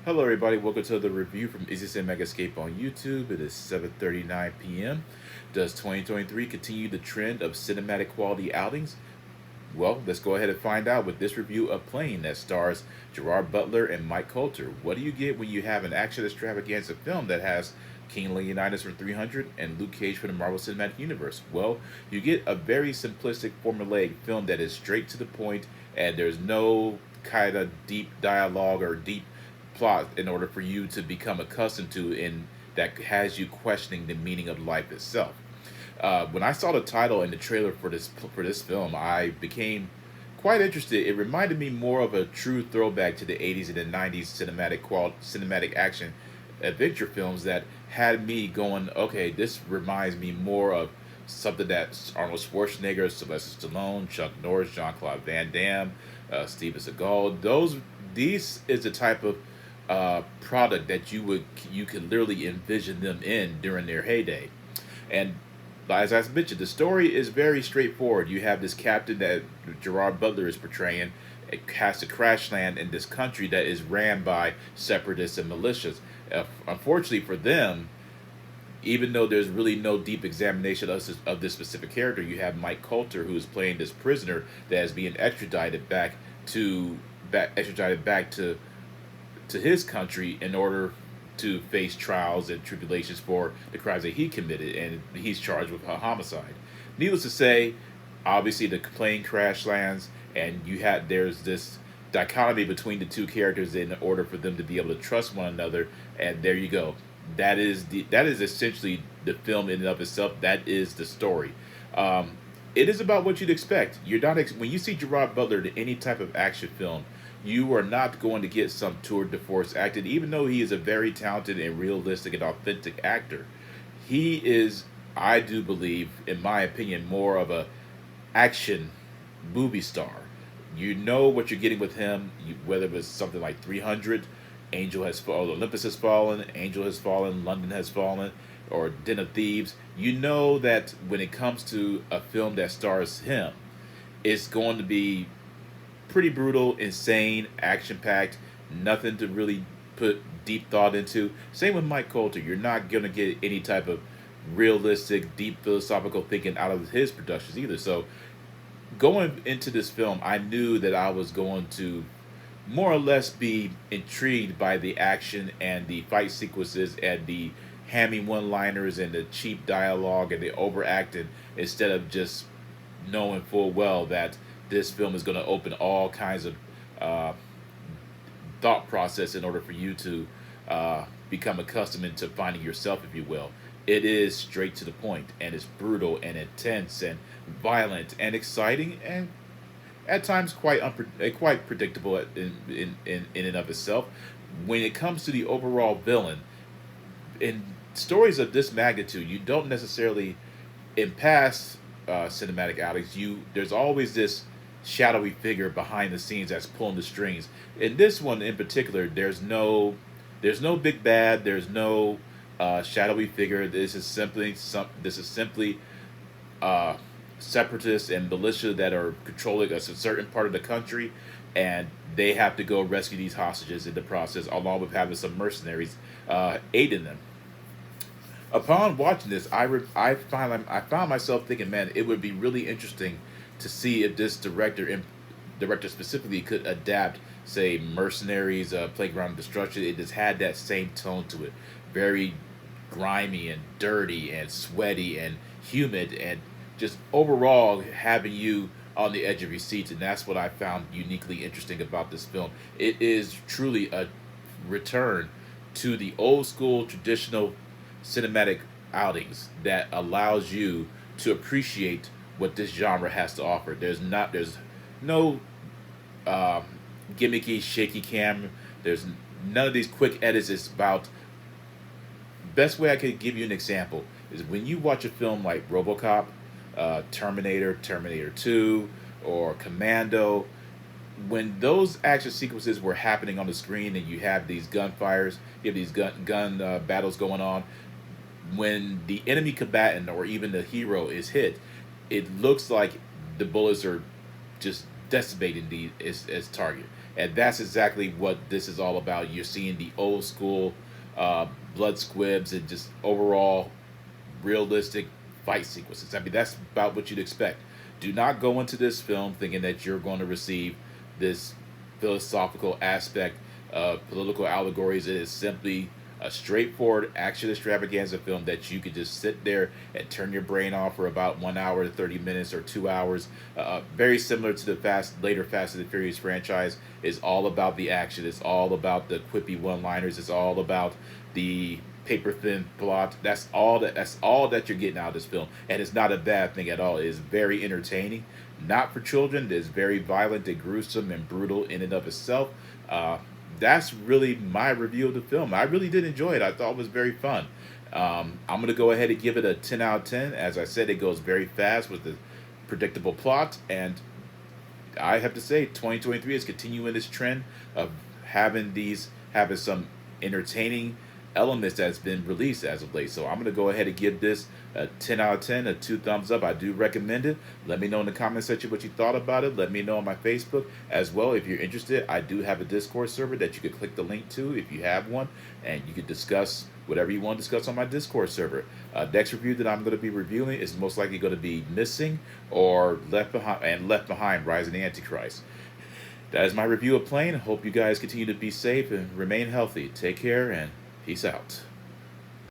Hello, everybody. Welcome to the review from Easy Sim Mega Escape on YouTube. It is 7:39 p.m. Does 2023 continue the trend of cinematic quality outings? Well, let's go ahead and find out with this review of Plane that stars Gerard Butler and Mike Coulter. What do you get when you have an action extravaganza film that has King Leonidas from 300 and Luke Cage from the Marvel Cinematic Universe? Well, you get a very simplistic, formulaic film that is straight to the point, and there's no kind of deep dialogue or deep plot in order for you to become accustomed to, and that has you questioning the meaning of life itself. When I saw the title and the trailer for this film, I became quite interested. It reminded me more of a true throwback to the '80s and the '90s cinematic action adventure films that had me going, okay, this reminds me more of something that Arnold Schwarzenegger, Sylvester Stallone, Chuck Norris, Jean Claude Van Damme, Steven Seagal. These is the type of product that you could literally envision them in during their heyday. And as I mentioned, the story is very straightforward. You have this captain that Gerard Butler is portraying. It has to crash land in this country that is ran by separatists and militias. Unfortunately for them, even though there's really no deep examination of this specific character, you have Mike Coulter, who is playing this prisoner that is being extradited back to his country in order to face trials and tribulations for the crimes that he committed, and he's charged with a homicide. Needless to say, obviously the plane crash lands, and there's this dichotomy between the two characters in order for them to be able to trust one another. And there you go. That is essentially the film in and of itself. That is the story. Um, it is about what you'd expect. You're not when you see Gerard Butler in any type of action film, you are not going to get some tour de force acting. Even though he is a very talented and realistic and authentic actor, he is, I do believe, in my opinion, more of a action movie star. You know what you're getting with him, whether it was something like 300, Angel has fallen, Olympus has fallen, Angel has fallen, London has fallen, or Den of Thieves. You know that when it comes to a film that stars him, it's going to be pretty brutal, insane, action packed, nothing to really put deep thought into. Same with Mike Coulter. You're not going to get any type of realistic, deep philosophical thinking out of his productions either. So, going into this film, I knew that I was going to more or less be intrigued by the action and the fight sequences and the hammy one liners and the cheap dialogue and the overacting, instead of just knowing full well that this film is going to open all kinds of uh, thought process in order for you to become accustomed to finding yourself, if you will. It is straight to the point, and it's brutal and intense and violent and exciting, and at times quite predictable in and of itself. When it comes to the overall villain, in stories of this magnitude, you don't necessarily, in past cinematic outings, there's always this shadowy figure behind the scenes that's pulling the strings. In this one in particular, there's no big bad, there's no shadowy figure. This is simply uh, separatists and militia that are controlling a certain part of the country, and they have to go rescue these hostages in the process, along with having some mercenaries aiding them. Upon watching this, I found myself thinking, man, it would be really interesting to see if this director specifically could adapt, say, Mercenaries, Playground Destruction. It just had that same tone to it, very grimy and dirty and sweaty and humid, and just overall having you on the edge of your seats. And that's what I found uniquely interesting about this film. It is truly a return to the old school traditional cinematic outings that allows you to appreciate what this genre has to offer. There's no um, gimmicky shaky cam. There's none of these quick edits. It's about, best way I could give you an example is when you watch a film like RoboCop, Terminator, Terminator 2, or Commando. When those action sequences were happening on the screen, and you have these gunfires, you have these gun battles going on, when the enemy combatant or even the hero is hit, it looks like the bullets are just decimating the its target. And that's exactly what this is all about. You're seeing the old school uh, blood squibs and just overall realistic fight sequences. I mean, that's about what you'd expect. Do not go into this film thinking that you're going to receive this philosophical aspect of political allegories. It is simply a straightforward action extravaganza film that you could just sit there and turn your brain off for about 1 hour to 30 minutes or 2 hours. Very similar to the later Fast and the Furious franchise. It's all about the action. It's all about the quippy one-liners. It's all about the paper thin plot. That's all that. That's all that you're getting out of this film, and it's not a bad thing at all. It is very entertaining, not for children. It's very violent and gruesome and brutal in and of itself. That's really my review of the film. I really did enjoy it. I thought it was very fun. I'm gonna go ahead and give it a 10 out of 10. As I said, it goes very fast with the predictable plot, and I have to say, 2023 is continuing this trend of having some entertaining elements that's been released as of late. So I'm gonna go ahead and give this a 10 out of 10, a 2 thumbs up. I do recommend it. Let me know in the comment section what you thought about it. Let me know on my Facebook as well if you're interested. I do have a Discord server that you could click the link to if you have one, and you could discuss whatever you want to discuss on my Discord server. Next review that I'm going to be reviewing is most likely going to be Missing or Left Behind: Rise of the Antichrist. That is my review of Plane. Hope you guys continue to be safe and remain healthy. Take care and peace out.